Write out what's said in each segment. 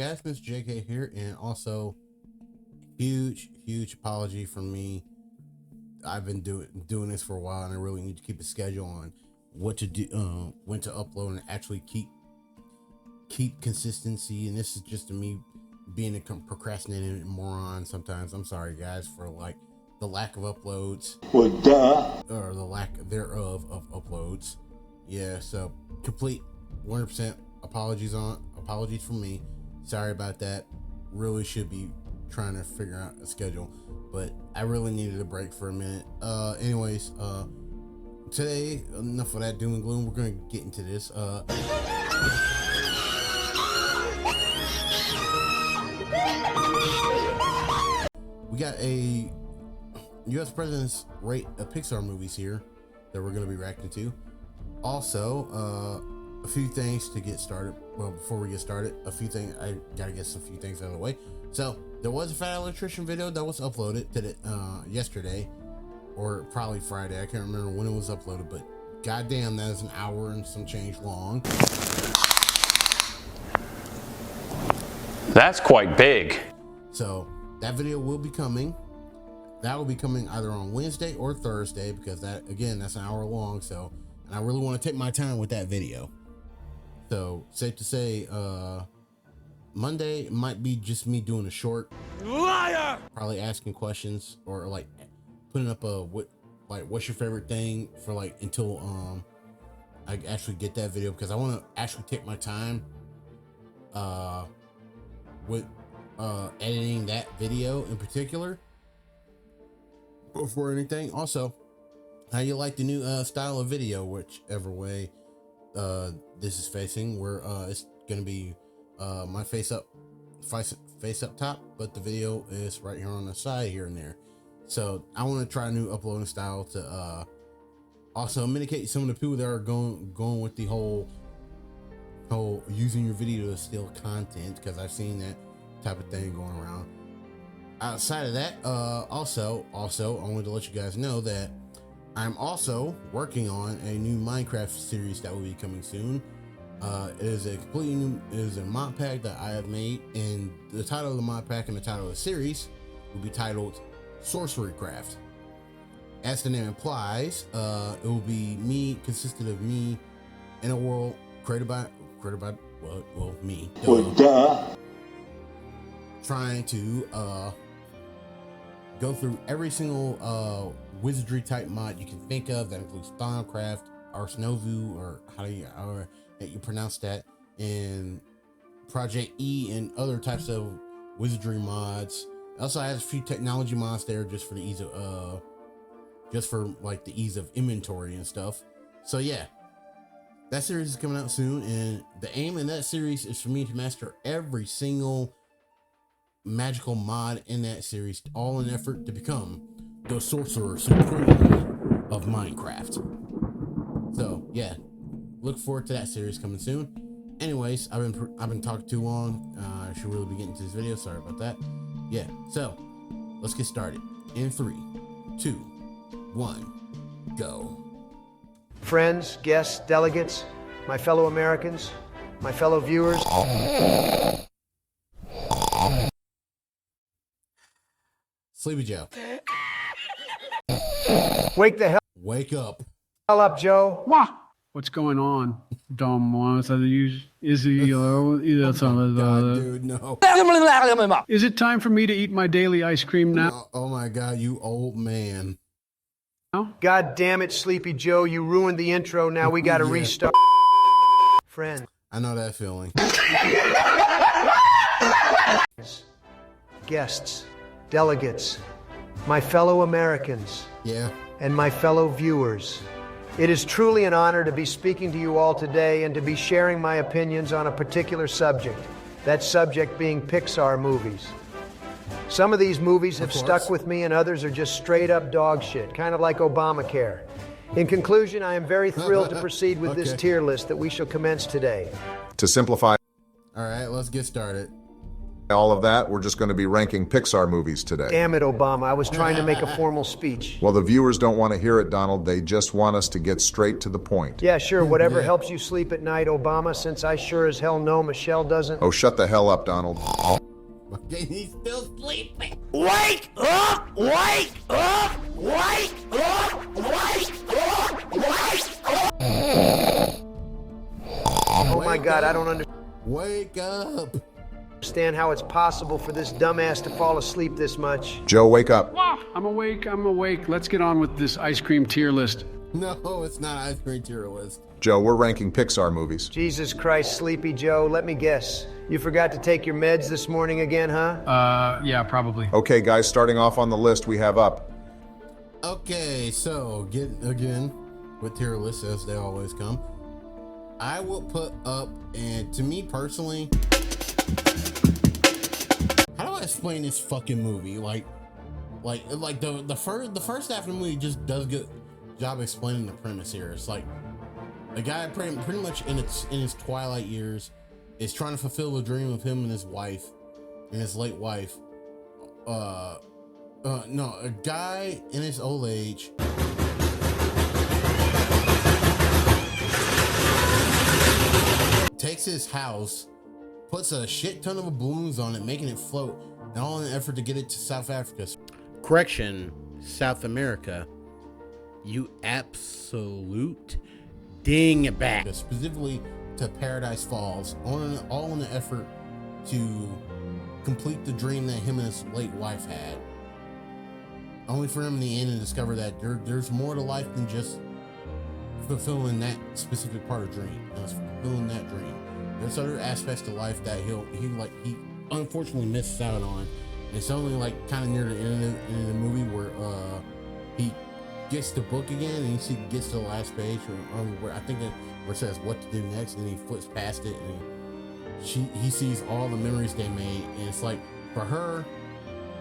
guys, Mr. JK here, and also huge apology from me. I've been doing this for a while, and I really need to keep a schedule on what to do, when to upload, and actually keep consistency. And this is just me being a procrastinating moron sometimes. I'm sorry, guys, for like the lack of uploads, or the lack thereof of uploads. Yeah, so complete 100% apologies from me. Sorry about that. Really should be trying to figure out a schedule, but I really needed a break for a minute. Anyways, today, enough of that doom and gloom. We're gonna get into this. We got a U.S. president's rate of Pixar movies here that we're gonna be reacting to. Also, a few things to get started. Well, before we get started, I gotta get some few things out of the way. So there was a fat electrician video that was uploaded to yesterday, or probably Friday. I can't remember when it was uploaded, but goddamn, that is an hour and some change long. That's quite big. So that video will be coming. That will be coming either on Wednesday or Thursday, because that's an hour long. So, and I really want to take my time with that video. So safe to say, Monday might be just me doing a short, liar, probably asking questions, or like putting up what's your favorite thing for like until I actually get that video, because I want to actually take my time with editing that video in particular before anything. Also, how you like the new style of video, whichever way this is facing, where it's gonna be my face up top, but the video is right here on the side here and there. So I want to try a new uploading style to also mitigate some of the people that are going with the whole using your video to steal content, because I've seen that type of thing going around. Outside of that, also I wanted to let you guys know that I'm also working on a new Minecraft series that will be coming soon. It is a completely new, it is a mod pack that I have made, and the title of the mod pack and the title of the series will be titled Sorcery Craft. As the name implies, it will be consisted of me in a world created by me. Trying to go through every single wizardry type mod you can think of. That includes Thaumcraft, Arsnovu, or how you pronounce that, and Project E, and other types of wizardry mods. It also has a few technology mods there just for the ease of the ease of inventory and stuff. So yeah, that series is coming out soon, and the aim in that series is for me to master every single magical mod in that series, all in an effort to become the Sorcerer Supreme of Minecraft. So yeah, look forward to that series coming soon. Anyways, I've been talking too long. I should really be getting to this video. Sorry about that. Yeah, so let's get started in 3, 2, 1, go. Friends, guests, delegates, my fellow Americans, my fellow viewers. Sleepy Joe. Wake up. hell up, Joe. What's going on? God, dude, no. Is it time for me to eat my daily ice cream now? Oh my God, you old man. God damn it, Sleepy Joe, you ruined the intro. Now we gotta restart. Friend. I know that feeling. Guests, delegates, my fellow Americans, and my fellow viewers. It is truly an honor to be speaking to you all today and to be sharing my opinions on a particular subject. That subject being Pixar movies. Some of these movies have stuck with me, and others are just straight up dog shit, kind of like Obamacare. In conclusion, I am very thrilled to proceed with this tier list that we shall commence today. To simplify. All right, let's get started. all of that, we're just going to be ranking Pixar movies today. Damn it, Obama. I was trying to make a formal speech. Well, the viewers don't want to hear it, Donald. They just want us to get straight to the point. Yeah, sure. Whatever helps you sleep at night, Obama, since I sure as hell know Michelle doesn't. Oh, shut the hell up, Donald. Okay, he's still sleeping. Wake up! Wake up! Wake up! Wake up! Wake up! Oh my God, I don't Wake up. understand how it's possible for this dumbass to fall asleep this much. Joe, wake up. I'm awake. I'm awake. Let's get on with this ice cream tier list. No, it's not ice cream tier list. Joe, we're ranking Pixar movies. Jesus Christ, Sleepy Joe, let me guess. You forgot to take your meds this morning again, huh? Yeah, probably. Okay, guys, starting off on the list we have up. Okay, so get again with tier lists as they always come. I will put up, and to me personally, how do I explain this fucking movie? Like the first half of the movie just does a good job explaining the premise here. It's like a guy pretty much in his twilight years is trying to fulfill the dream of him and his wife, and his late wife. No, a guy in his old age takes his house, puts a shit ton of balloons on it, making it float, and all in an effort to get it to South Africa. Correction, South America. You absolute dingbat. Specifically to Paradise Falls, all in an effort to complete the dream that him and his late wife had. Only for him in the end to discover that there's more to life than just fulfilling that specific part of dream. Fulfilling that dream. There's other aspects to life that he unfortunately misses out on. And it's only like kind of near the end of the movie where he gets the book again and he gets to the last page where I think where it says what to do next, and he flips past it and he sees all the memories they made, and it's like for her,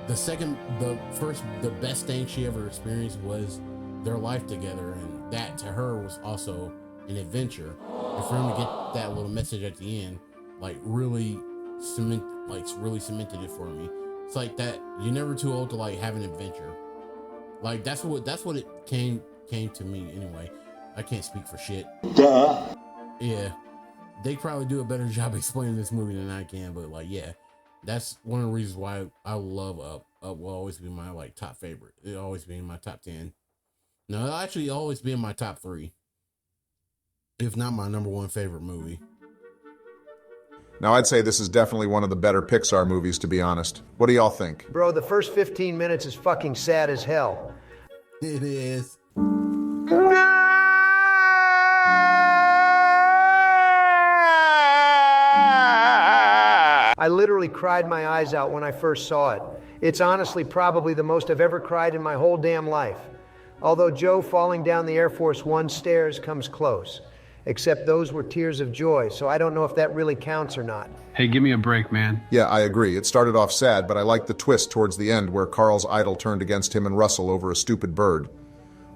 the best thing she ever experienced was their life together, and that to her was also an adventure. And for him to get that little message at the end, really cemented it for me. It's like that you're never too old to have an adventure. Like that's what it came to me anyway. I can't speak for shit. Duh. Yeah, they probably do a better job explaining this movie than I can, but yeah, that's one of the reasons why I love Up. Up will always be my top favorite. It'll always be in my top 10. No, it'll actually always be in my top 3, if not my number 1 favorite movie. Now, I'd say this is definitely one of the better Pixar movies, to be honest. What do y'all think? Bro, the first 15 minutes is fucking sad as hell. It is. I literally cried my eyes out when I first saw it. It's honestly probably the most I've ever cried in my whole damn life. Although Joe falling down the Air Force One stairs comes close. Except those were tears of joy, so I don't know if that really counts or not. Hey, give me a break, man. Yeah, I agree. It started off sad, but I liked the twist towards the end where Carl's idol turned against him and Russell over a stupid bird.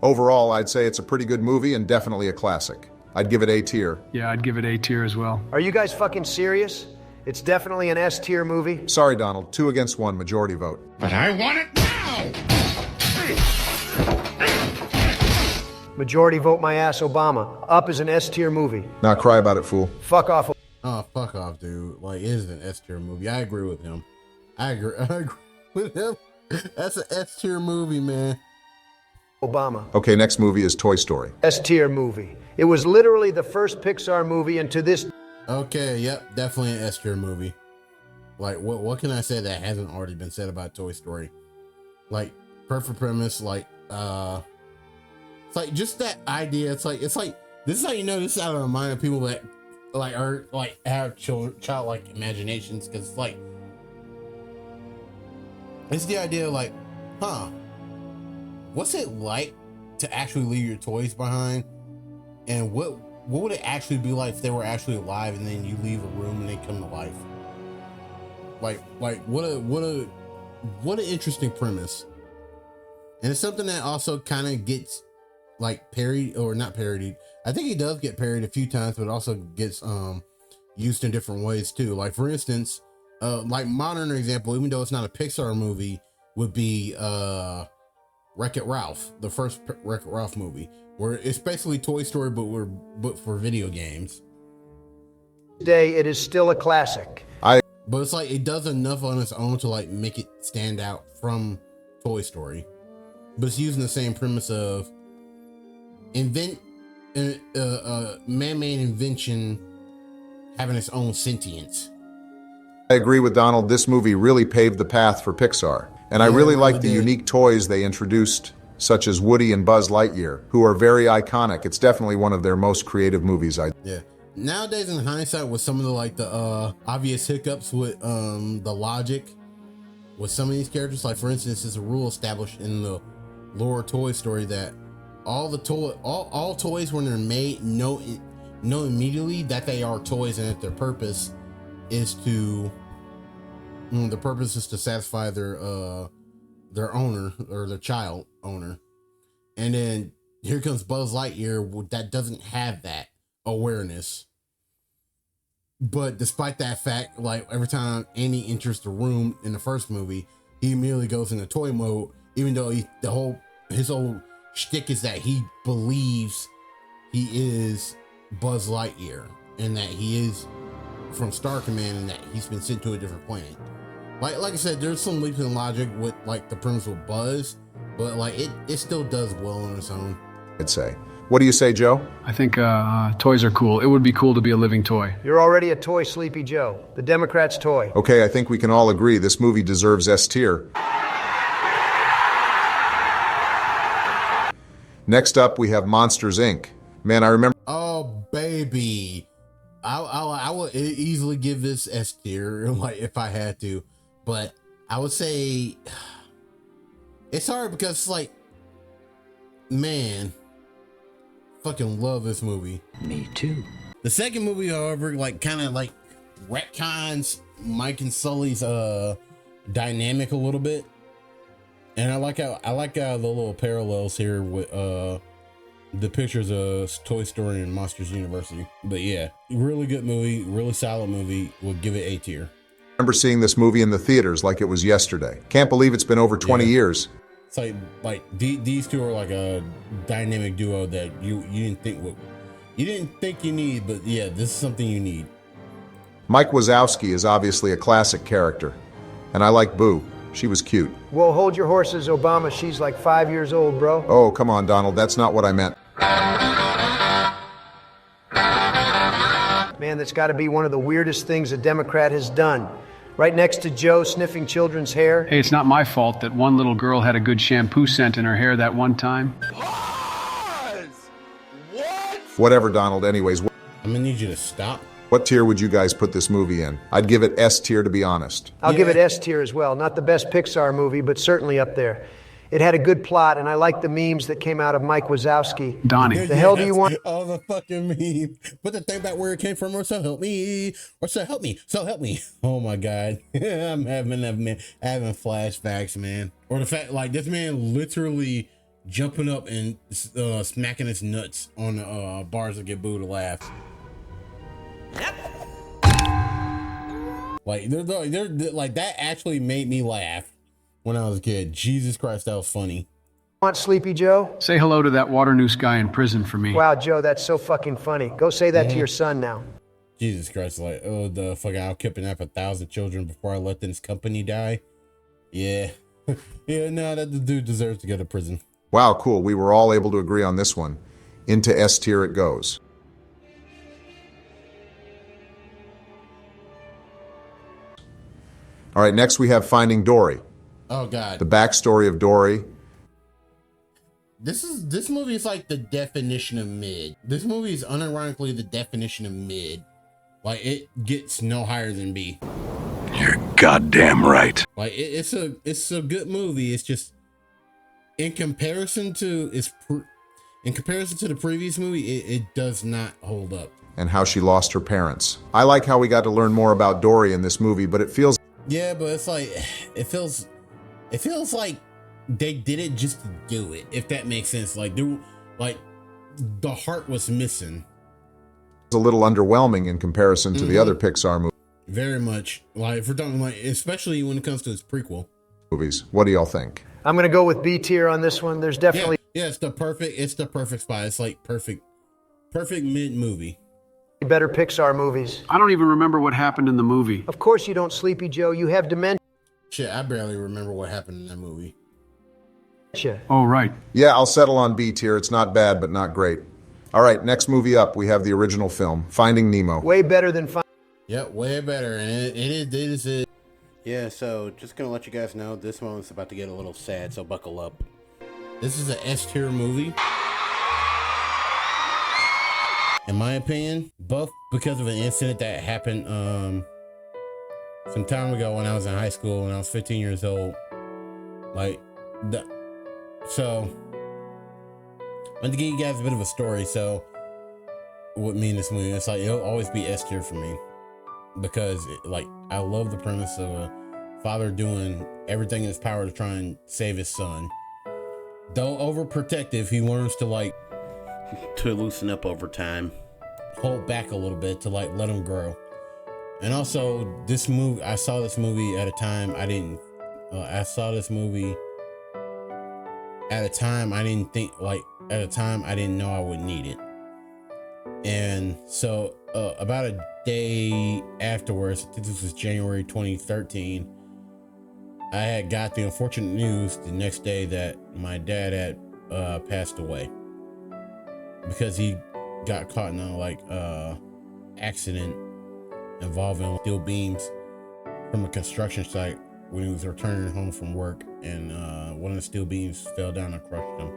Overall, I'd say it's a pretty good movie and definitely a classic. I'd give it A tier. Yeah, I'd give it A tier as well. Are you guys fucking serious? It's definitely an S tier movie. Sorry, Donald. 2 against 1, majority vote. But I want it now! Majority vote my ass, Obama. Up is an S tier movie. Now cry about it, fool. Fuck off. Oh, fuck off, dude. It is an S tier movie. I agree with him. I agree with him. That's an S tier movie, man. Obama. Okay, next movie is Toy Story. S tier movie. It was literally the first Pixar movie, and to this. Okay, yep, definitely an S tier movie. What can I say that hasn't already been said about Toy Story? Perfect premise, it's just that idea. It's like this is how you know this is out of the mind of people that are have childlike imaginations, because it's the idea what's it like to actually leave your toys behind, and what would it actually be like if they were actually alive and then you leave a room and they come to life? What an interesting premise. And it's something that also kind of gets parodied, or not parodied. I think he does get parodied a few times, but also gets used in different ways too. For instance, like modern example, even though it's not a Pixar movie, would be Wreck-It Ralph, the first Wreck-It Ralph movie, where it's basically Toy Story, but for video games. Today, it is still a classic. But it's like it does enough on its own to like make it stand out from Toy Story. But it's using the same premise of man-made invention having its own sentience. I agree with Donald. This movie really paved the path for Pixar. And I really like the unique toys they introduced, such as Woody and Buzz Lightyear, who are very iconic. It's definitely one of their most creative movies. Yeah. Nowadays, in hindsight, with some of the obvious hiccups with the logic with some of these characters, like for instance, there's a rule established in the lore of Toy Story that all toys when they're made know immediately that they are toys and that their purpose is to satisfy their owner or their child owner. And then here comes Buzz Lightyear that doesn't have that awareness. But despite that fact, like every time Andy enters the room in the first movie, he immediately goes into toy mode, even though his whole shtick is that he believes he is Buzz Lightyear and that he is from Star Command and that he's been sent to a different planet. Like I said, there's some leaps in logic with like the premise with Buzz, but like it still does well on its own, I'd say. What do you say, Joe? I think toys are cool. It would be cool to be a living toy. You're already a toy, Sleepy Joe. The Democrats' toy. Okay, I think we can all agree this movie deserves S tier. Next up, we have Monsters, Inc. Man, I remember... Oh, baby. I would easily give this S tier, like if I had to, but I would say it's hard because it's like, man, fucking love this movie. Me too. The second movie, however, like kind of like retcons Mike and Sully's dynamic a little bit, and I like how the little parallels here with the pictures of Toy Story and Monsters University. But yeah, really good movie, really solid movie. We'll give it A tier. I remember seeing this movie in the theaters like it was yesterday. Can't believe it's been over 20 years. It's like these two are like a dynamic duo that you didn't think you need, but yeah, this is something you need. Mike Wazowski is obviously a classic character, and I like Boo. She was cute. Whoa, hold your horses, Obama. She's like 5 years old, bro. Oh, come on, Donald. That's not what I meant. Man, that's got to be one of the weirdest things a Democrat has done. Right next to Joe sniffing children's hair. Hey, it's not my fault that one little girl had a good shampoo scent in her hair that one time. Pause! What? Whatever, Donald. Anyways, I'm gonna need you to stop. what tier would you guys put this movie in? I'd give it S tier, to be honest. I'll give it S tier as well. Not the best Pixar movie, but certainly up there. It had a good plot, and I like the memes that came out of Mike Wazowski. Donnie. The hell do you want? Oh, the fucking meme. But the thing about where it came from, or so help me, or so help me, so help me. Oh my God. I'm having flashbacks, man. Or the fact, like, this man literally jumping up and smacking his nuts on bars that get booed to laugh. Like, they're like, that actually made me laugh when I was a kid. Jesus Christ, that was funny. Want Sleepy Joe? Say hello to that water noose guy in prison for me. Wow, Joe, that's so fucking funny. Go say that to your son now. Jesus Christ, like, oh, the fucking, I'll kidnap 1,000 children before I let this company die. Yeah. Yeah, no, that the dude deserves to go to prison. Wow, cool. We were all able to agree on this one. Into S tier it goes. All right, next we have Finding Dory. Oh God. The backstory of Dory. This movie is like the definition of mid. This movie is unironically the definition of mid. Like, it gets no higher than B. You're goddamn right. Like, it's a good movie. It's just in comparison to the previous movie, it does not hold up. And how she lost her parents. I like how we got to learn more about Dory in this movie, but it feels... Yeah, but it's like, it feels like they did it just to do it, if that makes sense. Like, the heart was missing. a little underwhelming in comparison to the other Pixar movies. Very much. Like if we're talking like, especially when it comes to its prequel movies. What do y'all think? I'm going to go with B tier on this one. There's definitely it's the perfect spot. It's like perfect mid movie. better Pixar movies. I don't even remember what happened in the movie. Of course you don't, Sleepy Joe. You have dementia. Shit, I barely remember what happened in that movie. Oh, right. Yeah, I'll settle on B tier. It's not bad, but not great. All right, next movie up, we have the original film, Finding Nemo. Way better than Yep, way better. And it is. Yeah, so just gonna let you guys know this moment's about to get a little sad, so buckle up. This is an S tier movie. In my opinion, both because of an incident that happened some time ago when I was in high school when I was 15 years old. So I'm gonna give you guys a bit of a story. So what me and this movie, it's like it'll always be S tier for me because I love the premise of a father doing everything in his power to try and save his son. Though overprotective, he learns to loosen up over time, hold back a little bit to let him grow. And also this movie, I saw this movie at a time I didn't know I would need it. And so about a day afterwards, I think this was January 2013, I had got the unfortunate news the next day that my dad had passed away because he got caught in a accident involving steel beams from a construction site when he was returning home from work, and one of the steel beams fell down and crushed him.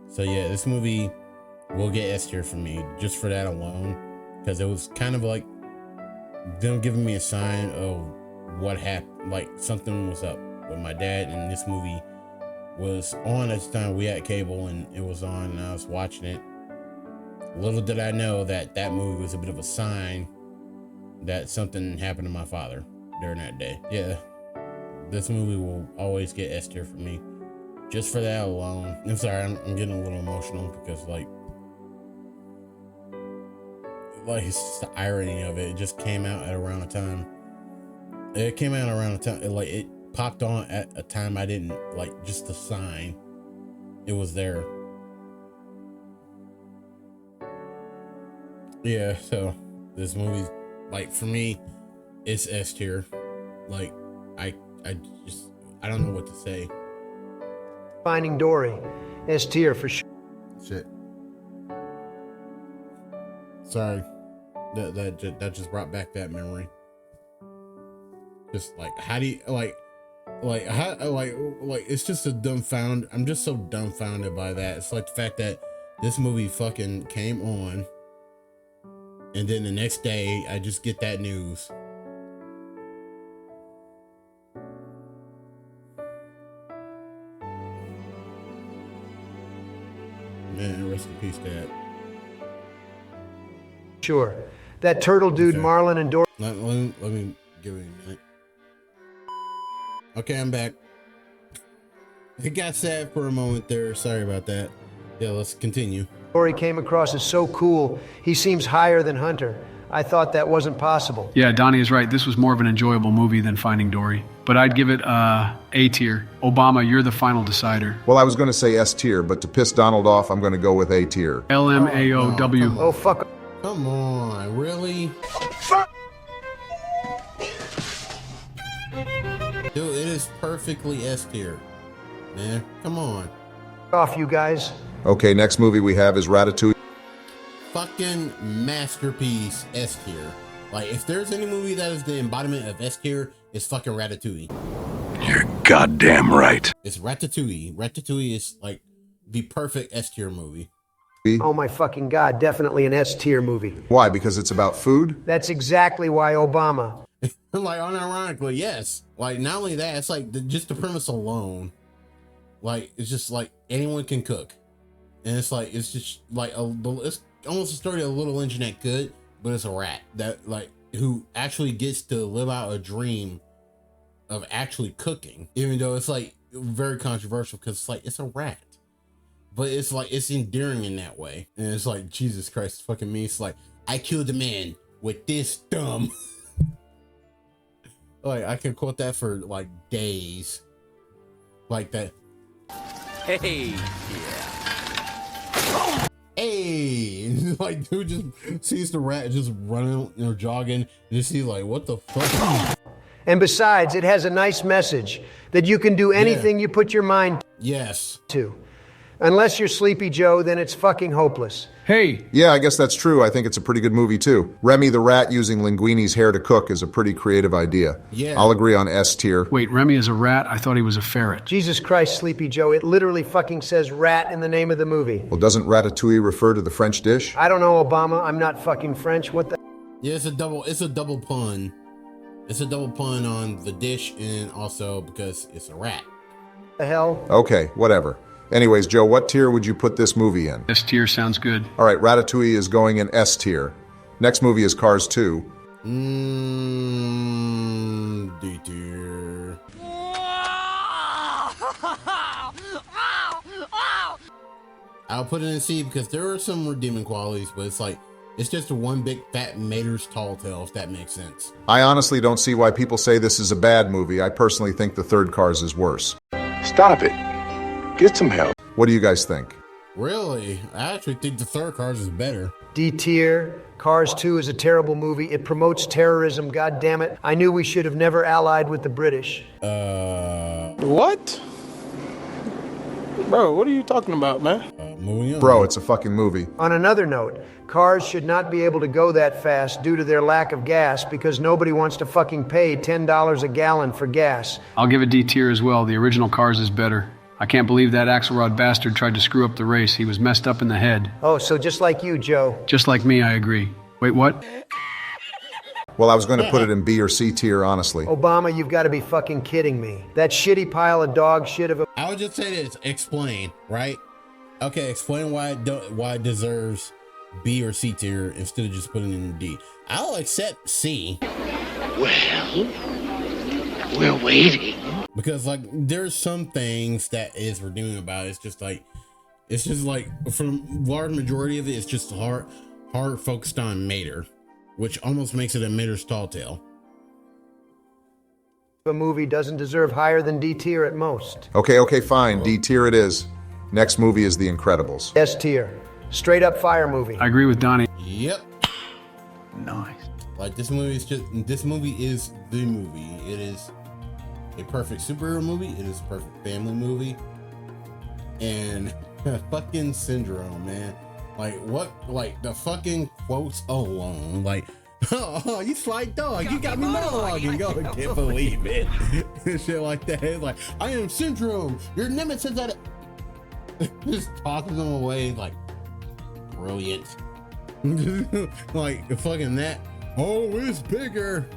So yeah, this movie will get S tier for me just for that alone, because it was kind of like them giving me a sign of what happened, like something was up with my dad, and this movie was on at the time. We had cable and it was on and I was watching it. Little did I know that movie was a bit of a sign that something happened to my father during that day. Yeah, this movie will always get S tier for me just for that alone. I'm sorry, I'm getting a little emotional because it's just the irony of it. It just came out at around a time. It came out around a time, it popped on at a time I didn't just the sign. It was there. Yeah, so this movie, for me, it's S tier. I don't know what to say. Finding Dory. S tier for sure. Shit. Sorry. That just brought back that memory. Just how do you it's just I'm just so dumbfounded by that. It's like the fact that this movie fucking came on and then the next day I just get that news. Man, rest in peace, Dad. Sure. That turtle dude, okay. Marlon and Dory. Let me give it a minute. Okay, I'm back. It got sad for a moment there. Sorry about that. Yeah, let's continue. Dory came across as so cool. He seems higher than Hunter. I thought that wasn't possible. Yeah, Donnie is right. This was more of an enjoyable movie than Finding Dory. But I'd give it A tier. Obama, you're the final decider. Well, I was going to say S tier, but to piss Donald off, I'm going to go with A tier. LMAOW. Oh, fuck. Come on, really? Dude, it is perfectly S tier. Man, come on. Off, you guys. Okay, next movie we have is Ratatouille. Fucking masterpiece, S tier. If there's any movie that is the embodiment of S tier, it's fucking Ratatouille. You're goddamn right. It's Ratatouille. Ratatouille is the perfect S tier movie. Oh my fucking God, definitely an S tier movie. Why? Because it's about food? That's exactly why Obama. Unironically, yes. Not only that, it's just the premise alone. It's just anyone can cook. And it's just it's almost a story of a little engine that could, but it's a rat that who actually gets to live out a dream of actually cooking, even though it's very controversial because it's a rat, but it's endearing in that way. And it's Jesus Christ, fucking me. It's I killed a man with this thumb. Like, I could quote that for like days. Like that. Hey, Hey, like dude just sees the rat just running or jogging, and just sees like, what the fuck? And besides, it has a nice message that you can do anything you put your mind to. Unless you're Sleepy Joe, then it's fucking hopeless. Hey! Yeah, I guess that's true. I think it's a pretty good movie, too. Remy the rat using Linguini's hair to cook is a pretty creative idea. Yeah. I'll agree on S tier. Wait, Remy is a rat? I thought he was a ferret. Jesus Christ, Sleepy Joe, it literally fucking says rat in the name of the movie. Well, doesn't ratatouille refer to the French dish? I don't know, Obama. I'm not fucking French. What the? Yeah, it's a double pun. It's a double pun on the dish and also because it's a rat. The hell? Okay, whatever. Anyways, Joe, what tier would you put this movie in? S tier sounds good. All right, Ratatouille is going in S tier. Next movie is Cars 2. D tier. I'll put it in C because there are some redeeming qualities, but it's like, it's just a one big fat Mater's tall tale, if that makes sense. I honestly don't see why people say this is a bad movie. I personally think the third Cars is worse. Stop it. Get some help. What do you guys think? Really? I actually think the third Cars is better. D tier. Cars 2 is a terrible movie. It promotes terrorism. God damn it. I knew we should have never allied with the British. What? Bro, what are you talking about, man? Moving on. Bro, it's a fucking movie. On another note, cars should not be able to go that fast due to their lack of gas because nobody wants to fucking pay $10 a gallon for gas. I'll give it D tier as well. The original Cars is better. I can't believe that Axelrod bastard tried to screw up the race. He was messed up in the head. Oh, so just like you, Joe. Just like me, I agree. Wait, what? Well, I was going to put it in B or C tier, honestly. Obama, you've got to be fucking kidding me. That shitty pile of dog shit of a... I would just say this, explain, right? Okay, explain why it deserves B or C tier instead of just putting it in D. I'll accept C. well, we're waiting. Because like there's some things that is redeeming about it. It's just like for the large majority of it, it's just hard focused on Mater, which almost makes it a Mater's tall tale. A movie doesn't deserve higher than D tier at most. Okay, fine. D tier it is. Next movie is The Incredibles. S tier. Straight up fire movie. I agree with Donnie. Yep. Nice. Like this movie is the movie. It is a perfect superhero movie. It is a perfect family movie. And fucking Syndrome, man. Like what? Like the fucking quotes alone. Like, oh, you slight dog. You got me monologuing. Go, I can't believe it. Shit like that. It's like, I am Syndrome. Your nemesis that just tosses them away. Like, brilliant. Like fucking that. Oh, it's bigger.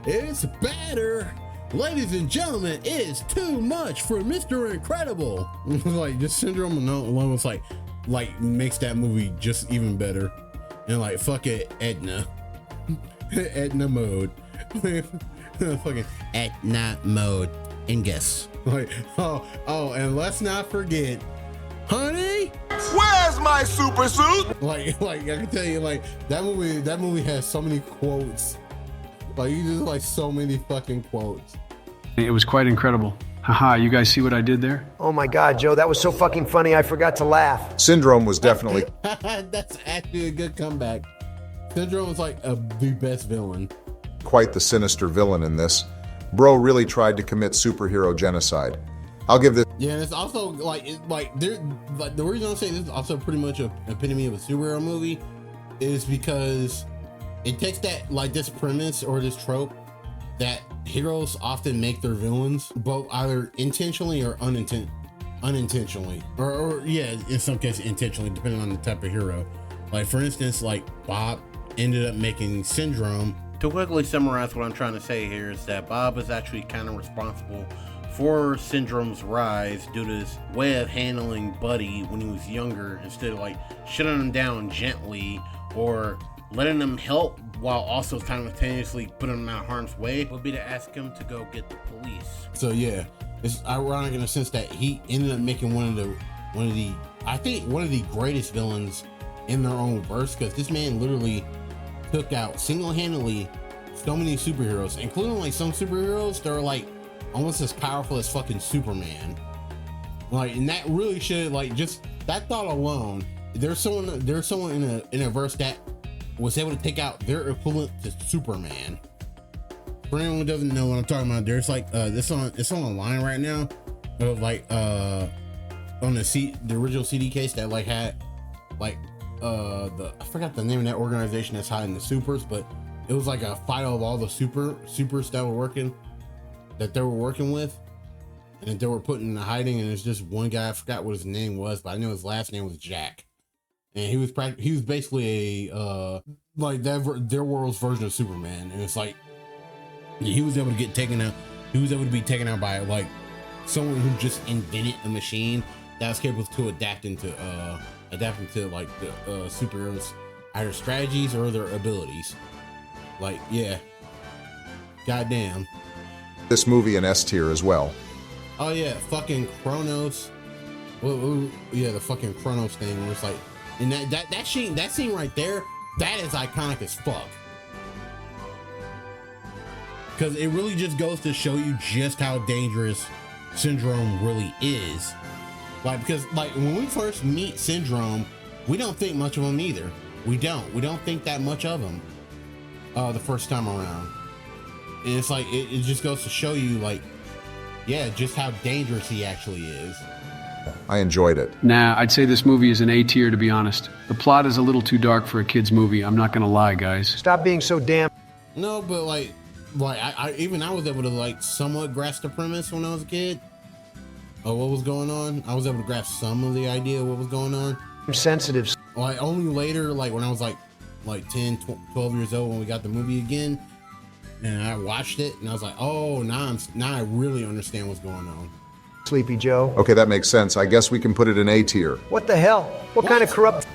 It's better. Ladies and gentlemen, it's too much for Mr. Incredible. Like just Syndrome alone was like makes that movie just even better. And like fuck it, Edna. Edna mode. Fucking Edna mode. And guess. Like oh, and let's not forget, honey, Where's my super suit? like I can tell you, like that movie has so many quotes. Like you just like so many fucking quotes. It was quite incredible. Haha, you guys see what I did there? Oh my God, Joe, that was so fucking funny I forgot to laugh. Syndrome was definitely... That's actually a good comeback. Syndrome was like the best villain. quite the sinister villain in this. Bro really tried to commit superhero genocide. I'll give this... Yeah, and it's also the reason I'm saying this is also pretty much an epitome of a superhero movie is because it takes that, like, this premise or this trope that heroes often make their villains both either intentionally or unintentionally, or yeah, in some cases intentionally, depending on the type of hero. Like, for instance, like Bob ended up making Syndrome. To quickly summarize what I'm trying to say here is that Bob is actually kind of responsible for Syndrome's rise due to his way of handling Buddy when he was younger, instead of like shutting him down gently or letting him help while also simultaneously putting him out of harm's way, would be to ask him to go get the police. So yeah, it's ironic in the sense that he ended up making one of the greatest villains in their own verse, because this man literally took out single-handedly so many superheroes, including like some superheroes that are like almost as powerful as fucking Superman. Like, and that really should, like, just that thought alone. There's someone in a verse that was able to take out their equivalent to Superman. For anyone who doesn't know what I'm talking about, there's like it's on a line right now of like on the original CD case that like had like I forgot the name of that organization that's hiding the supers, but it was like a file of all the supers that they were working with, and that they were putting in hiding. And it's just one guy, I forgot what his name was, but I know his last name was Jack, and he was basically a like their world's version of Superman. And it's like he was able to get taken out. He was able to be taken out by like someone who just invented a machine that was capable to adapting to like the superheroes' either strategies or their abilities. Like, yeah, goddamn. This movie in S tier as well. Oh yeah, fucking Kronos. Well, yeah, the fucking Kronos thing where it's like, and that scene right there, that is iconic as fuck. Because it really just goes to show you just how dangerous Syndrome really is. Like, because like when we first meet Syndrome, we don't think much of him either. We don't think that much of him the first time around. And it's like it just goes to show you, like, yeah, just how dangerous he actually is. I enjoyed it. Nah, I'd say this movie is an A tier, to be honest. The plot is a little too dark for a kid's movie. I'm not gonna lie, guys. Stop being so damn. No, but like I was able to like somewhat grasp the premise when I was a kid of what was going on. I was able to grasp some of the idea of what was going on. I'm sensitive. Like only later, like when I was like 10, 12 years old when we got the movie again, and I watched it, and I was like, oh, now I really understand what's going on. Sleepy Joe. Okay, that makes sense. I guess we can put it in A tier. What the hell? What kind of corrupt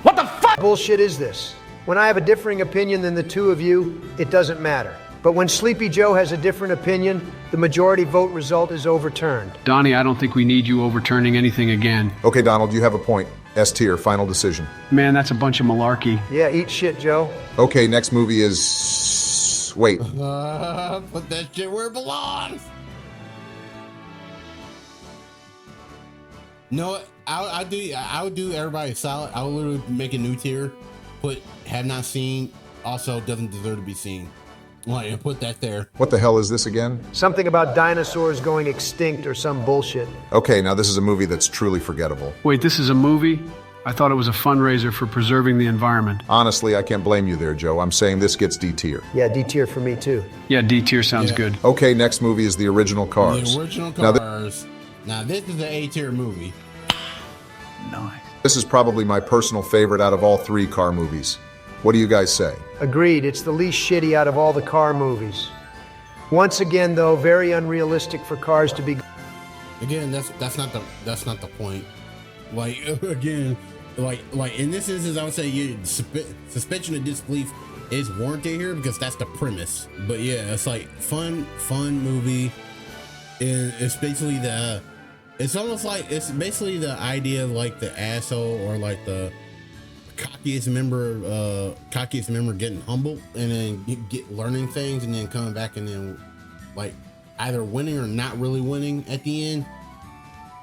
What the fuck? bullshit is this? When I have a differing opinion than the two of you, it doesn't matter. But when Sleepy Joe has a different opinion, the majority vote result is overturned. Donnie, I don't think we need you overturning anything again. Okay, Donald, you have a point. S tier, final decision. Man, that's a bunch of malarkey. Yeah, eat shit, Joe. Okay, next movie is... Wait. Put that shit where it belongs. No, I would do everybody solid. I would literally make a new tier, put have not seen, also doesn't deserve to be seen. Like, and put that there. What the hell is this again? Something about dinosaurs going extinct or some bullshit. Okay, now this is a movie that's truly forgettable. Wait, this is a movie? I thought it was a fundraiser for preserving the environment. Honestly, I can't blame you there, Joe. I'm saying this gets D tier. Yeah, D tier for me too. Yeah, D tier sounds good. Okay, next movie is the original Cars. The original Cars. Now this is the A tier movie. Nice. This is probably my personal favorite out of all three car movies. What do you guys say? Agreed, it's the least shitty out of all the car movies. Once again, though, very unrealistic for Cars to be... Again, that's not the point. Like, again, like in this instance, I would say suspension of disbelief is warranted here because that's the premise. But yeah, it's like fun movie, and it's basically it's basically the idea of like the asshole or like the cockiest member getting humbled and then get learning things and then coming back and then like either winning or not really winning at the end.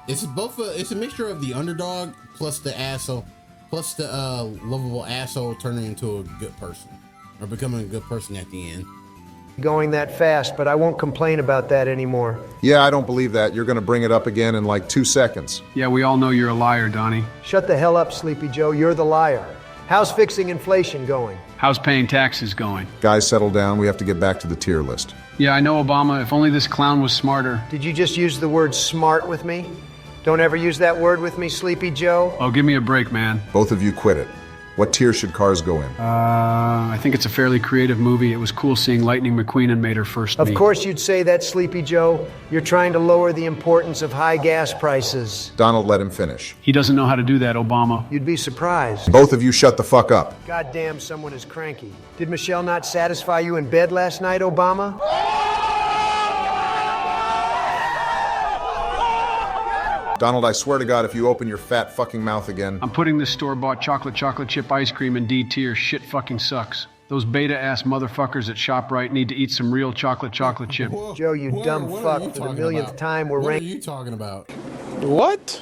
It's a mixture of the underdog plus the asshole plus the lovable asshole turning into a good person or becoming a good person at the end. Going that fast, but I won't complain about that anymore. Yeah, I don't believe that. You're gonna bring it up again in like 2 seconds. Yeah, we all know you're a liar, Donnie. Shut the hell up, Sleepy Joe. You're the liar. How's fixing inflation going? How's paying taxes going? Guys, settle down. We have to get back to the tier list. Yeah, I know, Obama. If only this clown was smarter. Did you just use the word smart with me? Don't ever use that word with me, Sleepy Joe. Oh, give me a break, man. Both of you quit it. What tier should Cars go in? I think it's a fairly creative movie. It was cool seeing Lightning McQueen and made her first Of meet. course you'd say that, Sleepy Joe. You're trying to lower the importance of high gas prices. Donald, let him finish. He doesn't know how to do that, Obama. You'd be surprised. Both of you shut the fuck up. Goddamn, someone is cranky. Did Michelle not satisfy you in bed last night, Obama? Donald, I swear to God, if you open your fat fucking mouth again. I'm putting this store-bought chocolate chip ice cream in D tier. Shit fucking sucks. Those beta-ass motherfuckers at ShopRite need to eat some real chocolate chip. Joe, you dumb fuck, for the millionth time we're ranking. What are you talking about? What?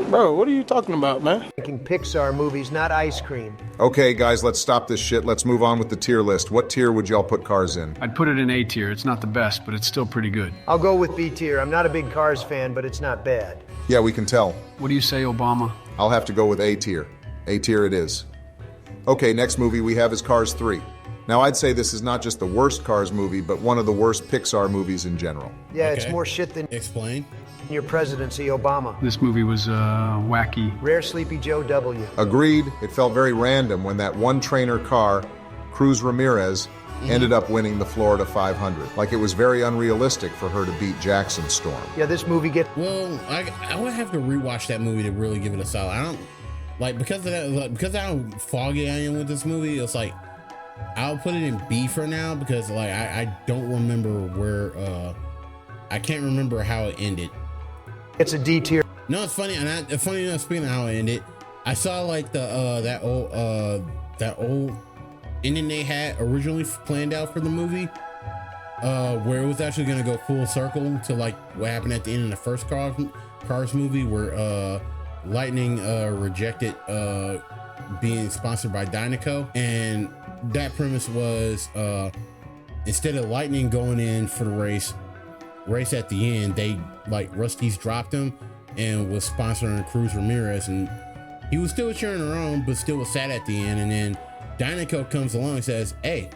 Bro, what are you talking about, man? Ranking Pixar movies, not ice cream. Okay, guys, let's stop this shit. Let's move on with the tier list. What tier would y'all put Cars in? I'd put it in A tier. It's not the best, but it's still pretty good. I'll go with B tier. I'm not a big Cars fan, but it's not bad. Yeah, we can tell. What do you say, Obama? I'll have to go with A tier. A tier it is. Okay, next movie we have is Cars 3. Now, I'd say this is not just the worst Cars movie, but one of the worst Pixar movies in general. Yeah, okay. It's more shit than Explain. Your presidency, Obama. This movie was wacky. Rare Sleepy Joe W. Agreed. It felt very random when that one trainer car, Cruz Ramirez, ended up winning the Florida 500. Like, it was very unrealistic for her to beat Jackson Storm. Yeah, this movie Well, I would have to rewatch that movie to really give it a solid. I don't... Like, because of that, like, because of how foggy I am with this movie, it's like, I'll put it in B for now because, like, I don't remember where, I can't remember how it ended. It's a D tier. No, it's funny, and funny enough, speaking of how it ended, I saw, like, that old ending they had originally planned out for the movie, where it was actually going to go full circle to, like, what happened at the end of the first Cars movie, where, Lightning rejected being sponsored by Dynaco, and that premise was instead of Lightning going in for the race at the end, they like Rusty's dropped him and was sponsoring Cruz Ramirez, and he was still cheering her on, but still was sad at the end. And then Dynaco comes along and says, "Hey,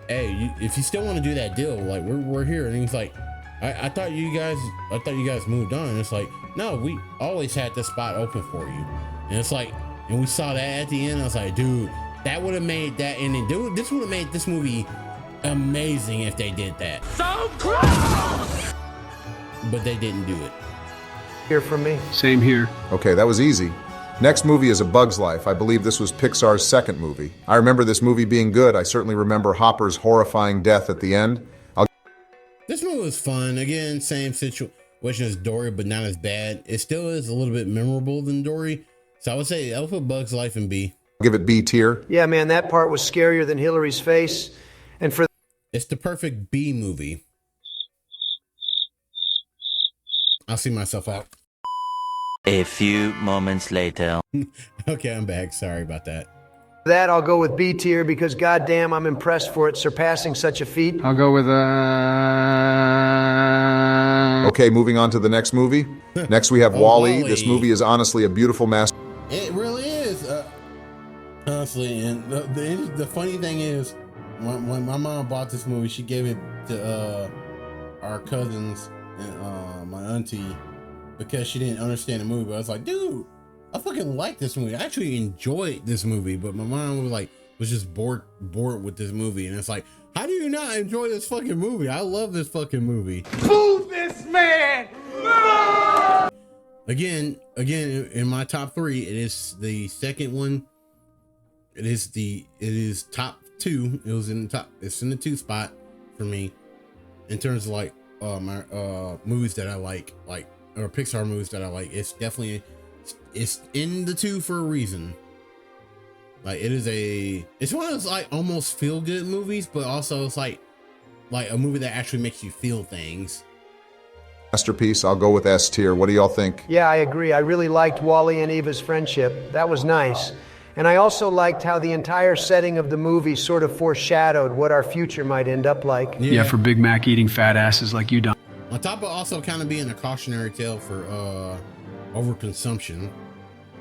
if you still want to do that deal, like we're here." And he's like, I thought you guys moved on. And it's like, no, we always had this spot open for you. And it's like, and we saw that at the end. I was like, dude, that would have made that ending. Dude, this would have made this movie amazing if they did that. So close! But they didn't do it. Here from me. Same here. Okay, that was easy. Next movie is A Bug's Life. I believe this was Pixar's second movie. I remember this movie being good. I certainly remember Hopper's horrifying death at the end. This movie was fun. Again, same situation as Dory, but not as bad. It still is a little bit memorable than Dory. So I would say I'll put Bug's Life in B. Give it B tier. Yeah, man, that part was scarier than Hillary's face. And for it's the perfect B movie. I'll see myself out. A few moments later. Okay, I'm back. Sorry about that. That I'll go with B tier because goddamn, I'm impressed for it surpassing such a feat. I'll go with Okay, moving on to the next movie. Next we have Wall-E. This movie is honestly a beautiful masterpiece. It really is. Honestly, and the funny thing is, when my mom bought this movie, she gave it to our cousins and my auntie because she didn't understand the movie. But I was like, dude, I fucking like this movie. I actually enjoyed this movie, but my mom was just bored with this movie. And it's like, how do you not enjoy this fucking movie? I love this fucking movie. Boo this man! No! Again, in my top 3, it is the second one. It is top 2. It's in the 2 spot for me in terms of like my movies that I like or Pixar movies that I like. It's definitely in the 2 for a reason. Like it's one of those like almost feel good movies, but also it's like a movie that actually makes you feel things. Masterpiece. I'll go with S tier. What do y'all think? Yeah, I agree. I really liked Wall-E and Eva's friendship. That was nice. And I also liked how the entire setting of the movie sort of foreshadowed what our future might end up like. Yeah, for Big Mac eating fat asses like you don't. On top of also kind of being a cautionary tale for overconsumption.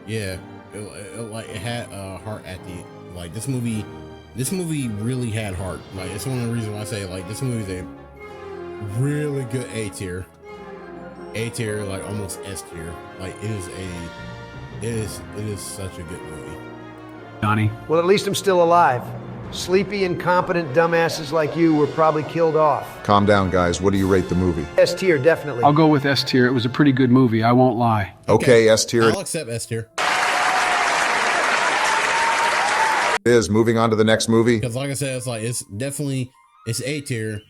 Yeah, it had heart at the like this movie really had heart. Like it's one of the reasons why I say like this movie is a really good A tier, like almost S tier. Like it is such a good movie. Donnie. Well, at least I'm still alive. Sleepy, incompetent dumbasses like you were probably killed off. Calm down, guys. What do you rate the movie? S tier, definitely. I'll go with S tier. It was a pretty good movie. I won't lie. Okay, S tier. I'll accept S tier. It is. Moving on to the next movie. Because like I said, it's definitely A tier.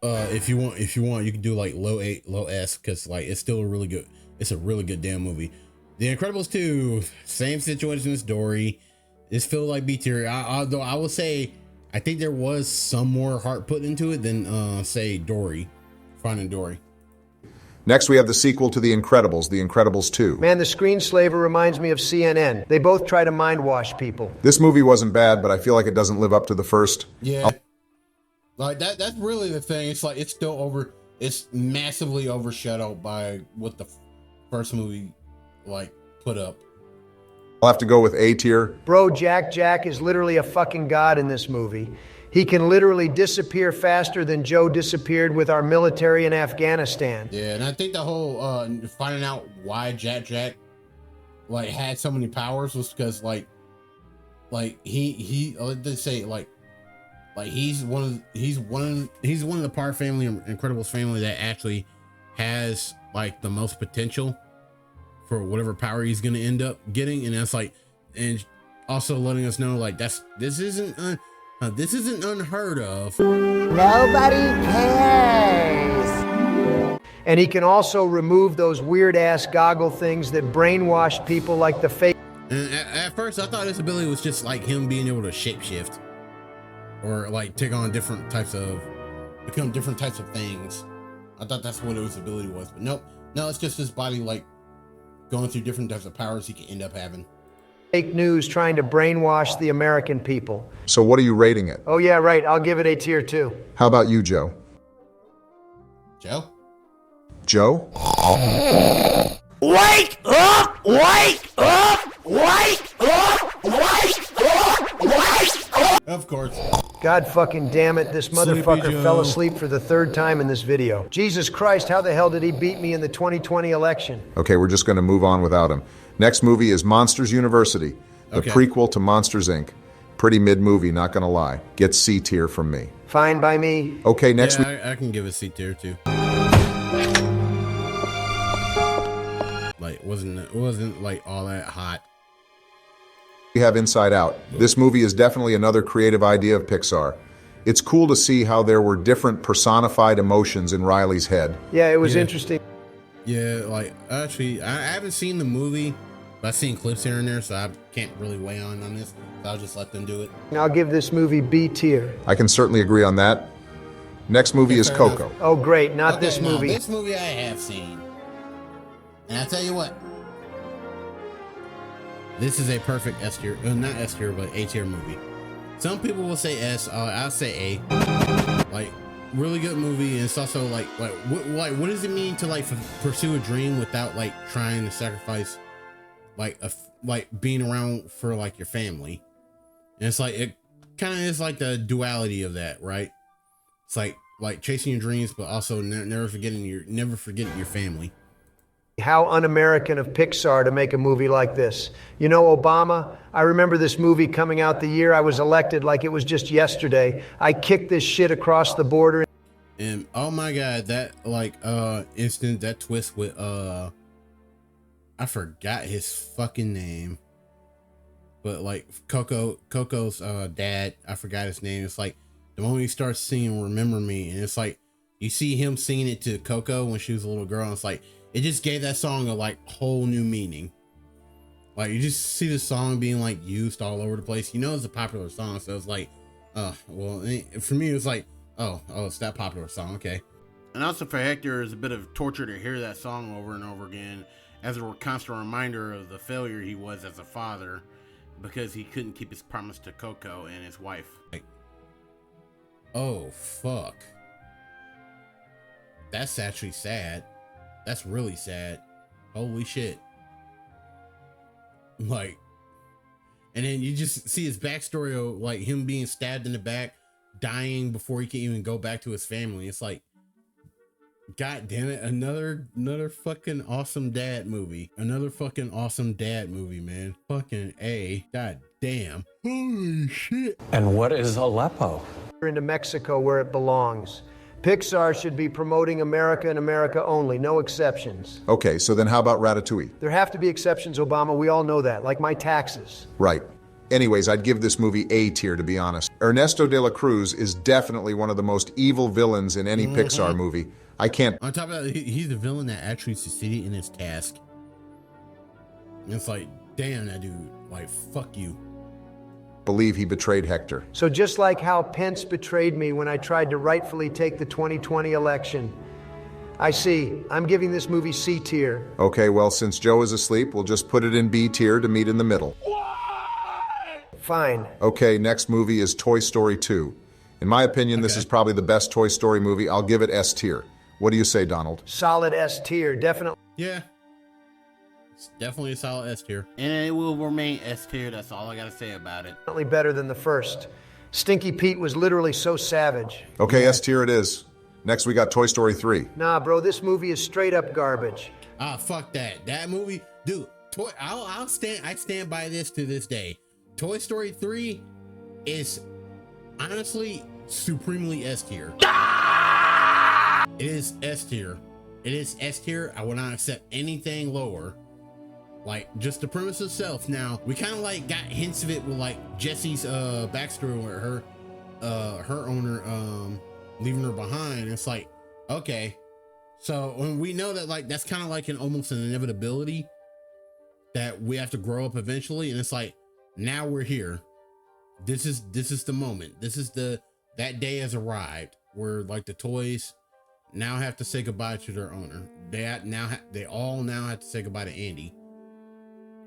If you want, you can do like low S, because like it's still a really good. It's a really good damn movie. The Incredibles 2, same situation as Dory. It's feel like B tier. Although I will say, I think there was some more heart put into it than say Dory, Finding Dory. Next, we have the sequel to The Incredibles, The Incredibles 2. Man, the screenslaver reminds me of CNN. They both try to mind wash people. This movie wasn't bad, but I feel like it doesn't live up to the first. Yeah. Like that's really the thing. It's like it's massively overshadowed by what the first movie like put up. I'll have to go with A tier. Bro, Jack is literally a fucking god in this movie. He can literally disappear faster than Joe disappeared with our military in Afghanistan. Yeah, and I think the whole finding out why Jack like had so many powers was because like he they say like he's one of the Parr family, Incredibles family, that actually has like the most potential for whatever power he's gonna end up getting, and that's like, and also letting us know like this isn't unheard of. Nobody cares. And he can also remove those weird ass goggle things that brainwashed people like the fake. And at first I thought his ability was just like him being able to shapeshift or like take on become different types of things. I thought that's what his ability was, but nope. No, it's just his body like going through different types of powers he can end up having. Fake news trying to brainwash the American people. So what are you rating it? Oh yeah, right. I'll give it a tier 2. How about you, Joe? Joe? Wake up! Wake up! Wake up! Wake up! Wake up! Of course. God fucking damn it, this motherfucker fell asleep for the 3rd time in this video. Jesus Christ, how the hell did he beat me in the 2020 election? Okay, we're just going to move on without him. Next movie is Monsters University, the prequel to Monsters, Inc. Pretty mid movie, not going to lie. Gets C tier from me. Fine by me. Okay, next I can give it C tier too. Like it wasn't like all that hot. we have Inside Out. This movie is definitely another creative idea of Pixar. It's cool to see how there were different personified emotions in Riley's head. Yeah, it was interesting. Yeah, like actually, I haven't seen the movie, but I've seen clips here and there, so I can't really weigh on this. So I'll just let them do it. I'll give this movie B tier. I can certainly agree on that. Next movie is Coco. Oh, great. Not this movie. This movie I have seen. And I'll tell you what. This is a perfect S tier, not S tier, but A tier movie. Some people will say S. I'll say A. Like, really good movie, and it's also like what does it mean to like pursue a dream without like trying to sacrifice like being around for like your family? And it's like it kind of is like the duality of that, right? It's like chasing your dreams, but also never forgetting your family. How un-American of Pixar to make a movie like this. You know, Obama, I remember this movie coming out the year I was elected like it was just yesterday. I kicked this shit across the border. And oh my God, that like instant, that twist with I forgot his fucking name. But like Coco's dad, I forgot his name. It's like the moment he starts singing Remember Me, and it's like you see him singing it to Coco when she was a little girl, and it's like it just gave that song a like whole new meaning. Like you just see the song being like used all over the place. You know it's a popular song, so it's like, well, for me it was like, oh, it's that popular song, okay. And also for Hector, it's a bit of torture to hear that song over and over again, as a constant reminder of the failure he was as a father, because he couldn't keep his promise to Coco and his wife. Like, oh fuck, that's actually sad. That's really sad. Holy shit. Like, and then you just see his backstory of like him being stabbed in the back, dying before he can even go back to his family. It's like, God damn it, another fucking awesome dad movie. Another fucking awesome dad movie, man. Fucking A. God damn. Holy shit. And what is Aleppo? Into Mexico where it belongs. Pixar should be promoting America and America only, no exceptions. Okay, so then how about Ratatouille? There have to be exceptions, Obama. We all know that, like my taxes. Right. Anyways, I'd give this movie A tier, to be honest. Ernesto de la Cruz is definitely one of the most evil villains in any Pixar movie. I can't... On top of that, he's the villain that actually succeeded in his task. And it's like, damn, that dude, like, fuck you. believe he betrayed Hector. So just like how Pence betrayed me when I tried to rightfully take the 2020 election, I see. I'm giving this movie C tier. Okay, well, since Joe is asleep, we'll just put it in B tier to meet in the middle. Fine. Okay, next movie is Toy Story 2. In my opinion, this is probably the best Toy Story movie. I'll give it S tier. What do you say, Donald? Solid S tier, definitely. Yeah. It's definitely a solid S tier. And it will remain S tier. That's all I gotta say about it. Definitely better than the first. Stinky Pete was literally so savage. Okay, S tier it is. Next, we got Toy Story 3. Nah, bro, this movie is straight up garbage. Ah, fuck that. That movie, dude. I stand by this to this day. Toy Story 3 is honestly supremely S tier. It is S tier. It is S tier. I will not accept anything lower. Like, just the premise itself. Now, we kind of like got hints of it with like Jessie's backstory with her owner leaving her behind. It's like, okay, so when we know that, like, that's kind of like almost an inevitability that we have to grow up eventually, and it's like, now we're here. This is the moment. That day has arrived where, like, the toys now have to say goodbye to their owner. They all now have to say goodbye to Andy.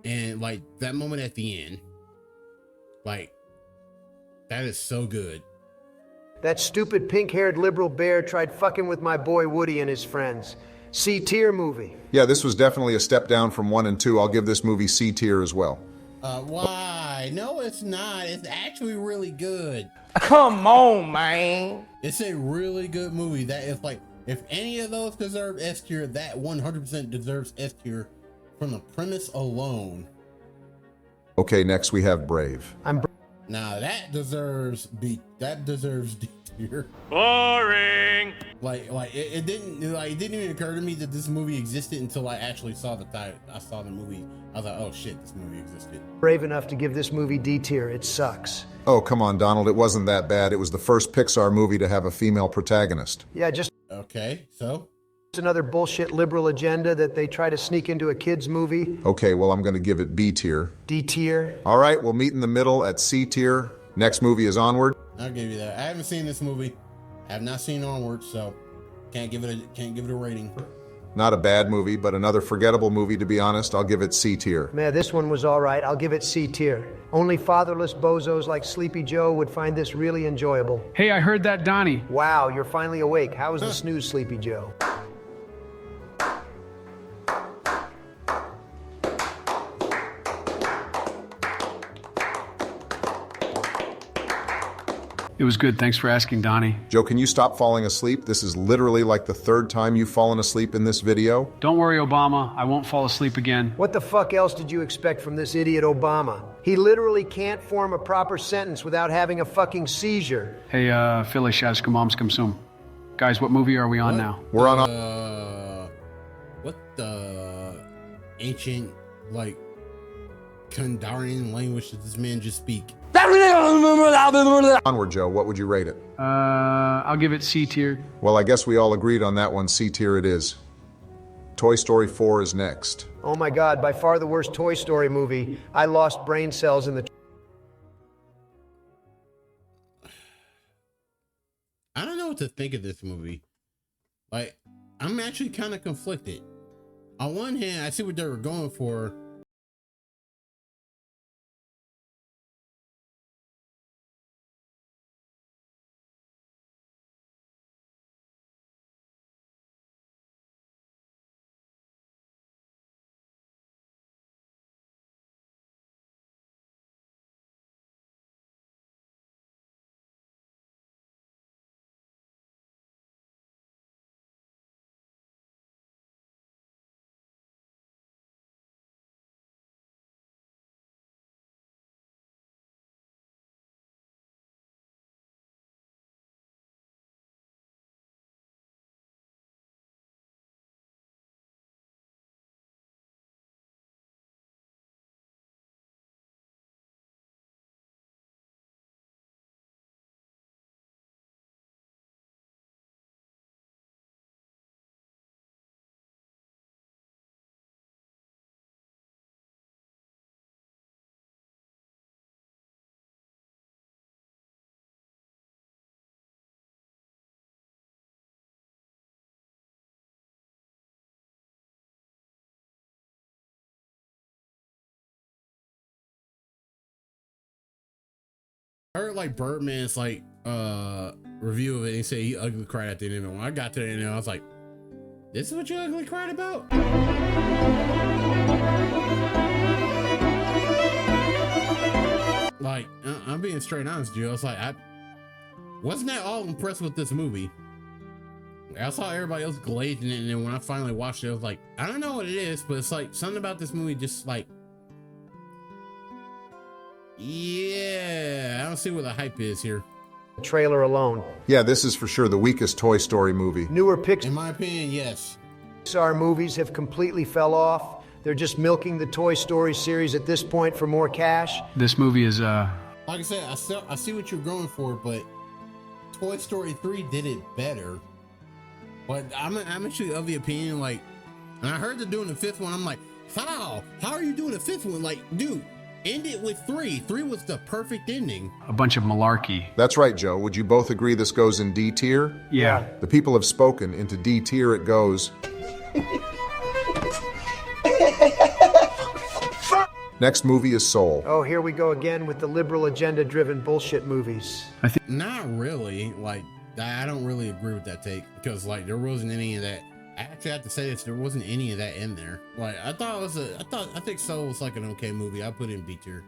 And like that moment at the end, like, that is so good. That stupid pink-haired liberal bear tried fucking with my boy Woody and his friends. C tier movie. Yeah, this was definitely a step down from 1 and 2. I'll give this movie C tier as well. Why? No, it's not. It's actually really good. Come on, man. It's a really good movie. That is like, if any of those deserve S tier, that 100% deserves S tier from the premise alone. Okay, next we have Brave. Now that deserves D tier. Boring. Like it didn't even occur to me that this movie existed until I actually saw the title. I saw the movie. I was like, oh shit, this movie existed. Brave enough to give this movie D tier. It sucks. Oh, come on, Donald. It wasn't that bad. It was the first Pixar movie to have a female protagonist. Yeah, just Okay, so another bullshit liberal agenda that they try to sneak into a kid's movie. Okay, well, I'm going to give it B tier. D tier. All right, we'll meet in the middle at C tier. Next movie is Onward. I'll give you that. I haven't seen this movie. I have not seen Onward, so can't give it a rating. Not a bad movie, but another forgettable movie, to be honest. I'll give it C tier. Man, this one was all right. I'll give it C tier. Only fatherless bozos like Sleepy Joe would find this really enjoyable. Hey, I heard that, Donnie. Wow, you're finally awake. How was the snooze, Sleepy Joe? It was good. Thanks for asking, Donnie. Joe, can you stop falling asleep? This is literally like the third time you've fallen asleep in this video. Don't worry, Obama. I won't fall asleep again. What the fuck else did you expect from this idiot Obama? He literally can't form a proper sentence without having a fucking seizure. Hey, Philly Shazkamomskam Sum. Guys, what movie are we on now? We're on What the ancient, like, Kandarian language does this man just speak? Onward, Joe. What would you rate it? I'll give it C tier. Well, I guess we all agreed on that one. C tier it is. Toy Story 4 is next. Oh my God, by far the worst Toy Story movie. I lost brain cells in the... I don't know what to think of this movie. Like, I'm actually kind of conflicted. On one hand, I see what they were going for. I heard like Birdman's like review of it and he said he ugly cried at the end of it. When I got to the end, I was like, this is what you ugly cried about? Like, I'm being straight honest with you. I was like, I wasn't that all impressed with this movie. I saw everybody else glazing it, and then when I finally watched it, I was like, I don't know what it is, but it's like something about this movie just like, yeah, I don't see where the hype is here. Trailer alone. Yeah, this is for sure the weakest Toy Story movie. Newer in my opinion, yes. Pixar movies have completely fell off. They're just milking the Toy Story series at this point for more cash. This movie is like I said, I see what you're going for, but Toy Story 3 did it better. But I'm actually of the opinion, like, and I heard they're doing the 5th one. I'm like, how are you doing the 5th one? Like, dude, end it with 3. 3 was the perfect ending. a bunch of malarkey. That's right, Joe. Would you both agree this goes in D tier? Yeah. The people have spoken. Into D tier it goes. Next movie is Soul. Oh, here we go again with the liberal agenda-driven bullshit movies. Not really. Like, I don't really agree with that take because, like, there wasn't any of that. I actually have to say this: there wasn't any of that in there. Like, I think Soul was like an okay movie. I put it in B tier.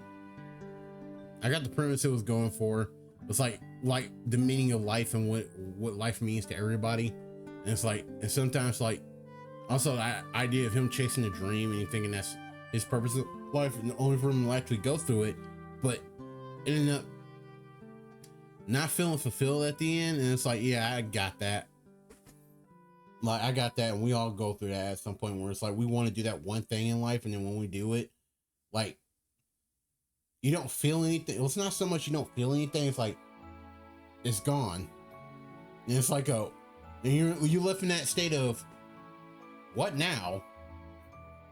I got the premise it was going for. It's like the meaning of life and what life means to everybody. And it's like, and sometimes like, also that idea of him chasing a dream and thinking that's his purpose of life and only for him to actually go through it, but ended up not feeling fulfilled at the end. And it's like, yeah, I got that. Like, I got that, and we all go through that at some point where it's like we want to do that one thing in life, and then when we do it, like, you don't feel anything. It's not so much you don't feel anything, it's like it's gone. And it's like and you left in that state of what now?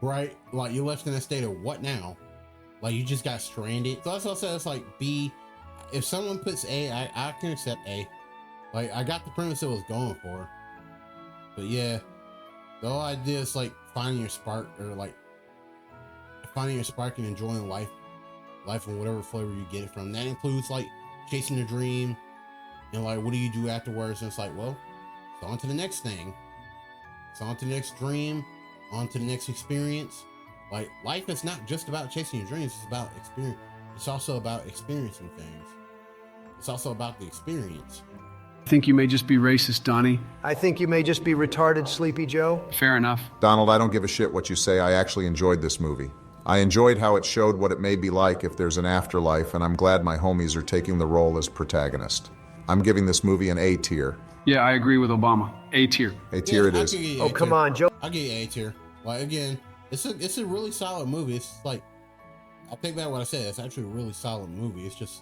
Right? Like, you left in that state of what now? Like, you just got stranded. So that's what I said. It's like B. If someone puts A, I can accept A. Like, I got the premise it was going for. But yeah, the whole idea is like finding your spark, or like finding your spark and enjoying life in whatever flavor you get it from. That includes like chasing a dream and like, what do you do afterwards? And it's like, well, it's on to the next thing. It's on to the next dream, on to the next experience. Like, life is not just about chasing your dreams, it's about experience. It's also about experiencing things. It's also about the experience. I think you may just be racist, Donnie. I think you may just be retarded, Sleepy Joe. Fair enough. Donald, I don't give a shit what you say. I actually enjoyed this movie. I enjoyed how it showed what it may be like if there's an afterlife, and I'm glad my homies are taking the role as protagonist. I'm giving this movie an A tier. Yeah, I agree with Obama. A tier. A tier it is. Oh, come on, Joe. I'll give you A tier. Like, again, it's a really solid movie. It's like, I take back what I said. It's actually a really solid movie. It's just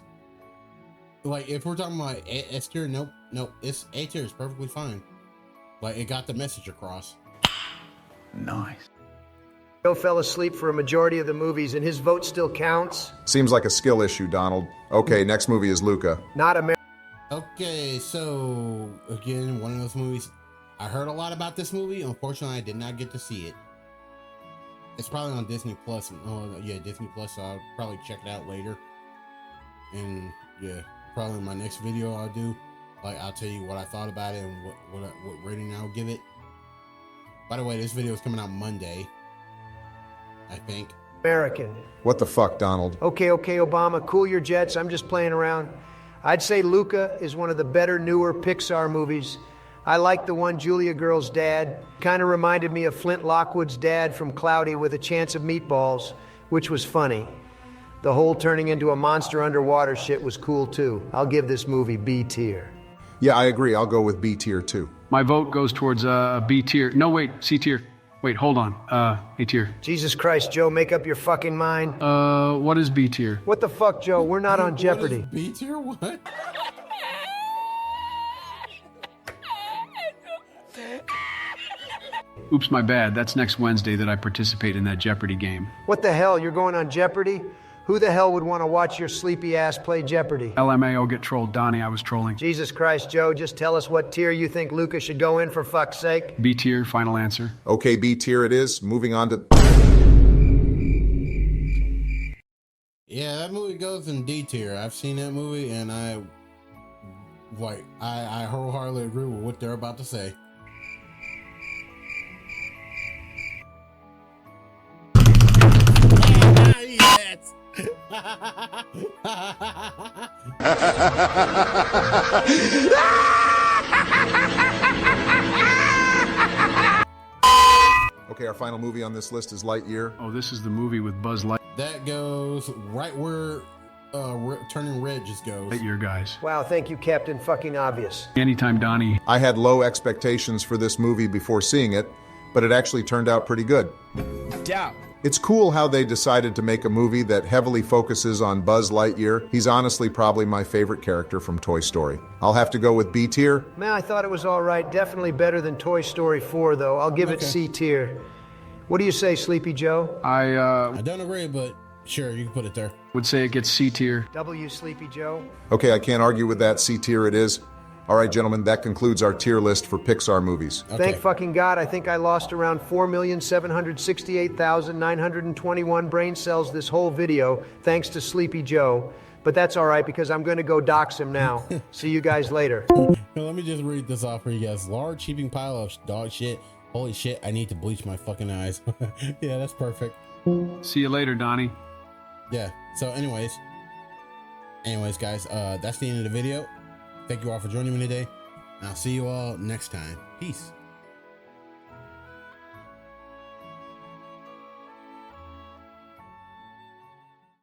like, if we're talking about S tier, nope. It's A tier is perfectly fine. Like, it got the message across. Nice. Joe fell asleep for a majority of the movies, and his vote still counts. Seems like a skill issue, Donald. Okay, next movie is Luca. Not America. Okay, so again, one of those movies. I heard a lot about this movie. Unfortunately, I did not get to see it. It's probably on Disney Plus. Oh yeah, Disney Plus. So I'll probably check it out later. And yeah, probably in my next video I'll do. Like, I'll tell you what I thought about it and what rating I'll give it. By the way, this video is coming out Monday, I think. American. What the fuck, Donald? Okay, Obama, cool your jets. I'm just playing around. I'd say Luca is one of the better, newer Pixar movies. I like the one Julia Girl's dad. Kind of reminded me of Flint Lockwood's dad from Cloudy with a Chance of Meatballs, which was funny. The whole turning into a monster underwater shit was cool too. I'll give this movie B tier. Yeah, I agree. I'll go with B tier too. My vote goes towards B tier. No, wait, C tier. Wait, hold on. A tier. Jesus Christ, Joe, make up your fucking mind. What is B tier? What the fuck, Joe? We're not on Jeopardy. What is B tier? What? Oops, my bad. That's next Wednesday that I participate in that Jeopardy game. What the hell? You're going on Jeopardy? Who the hell would want to watch your sleepy ass play Jeopardy? LMAO get trolled. Donnie, I was trolling. Jesus Christ, Joe, just tell us what tier you think Luca should go in, for fuck's sake. B tier, final answer. Okay, B tier it is. Moving on to... Yeah, that movie goes in D tier. I've seen that movie, and I wholeheartedly agree with what they're about to say. Yes. Okay, our final movie on this list is Lightyear. Oh, this is the movie with Buzz Lightyear. That goes right where Turning Red just goes. Lightyear, guys. Wow, thank you, Captain Fucking Obvious. Anytime, Donnie. I had low expectations for this movie before seeing it, but it actually turned out pretty good. Doubt. It's cool how they decided to make a movie that heavily focuses on Buzz Lightyear. He's honestly probably my favorite character from Toy Story. I'll have to go with B tier. Man, I thought it was all right. Definitely better than Toy Story 4, though. I'll give it C tier. What do you say, Sleepy Joe? I don't agree, but sure, you can put it there. Would say it gets C tier. W, Sleepy Joe. Okay, I can't argue with that. C tier it is. All right, gentlemen, that concludes our tier list for Pixar movies. Okay. Thank fucking God, I think I lost around 4,768,921 brain cells this whole video, thanks to Sleepy Joe. But that's all right, because I'm going to go dox him now. See you guys later. Now, let me just read this off for you guys. Large heaping pile of dog shit. Holy shit, I need to bleach my fucking eyes. Yeah, that's perfect. See you later, Donnie. Yeah, so anyways, guys, that's the end of the video. Thank you all for joining me today. I'll see you all next time. Peace.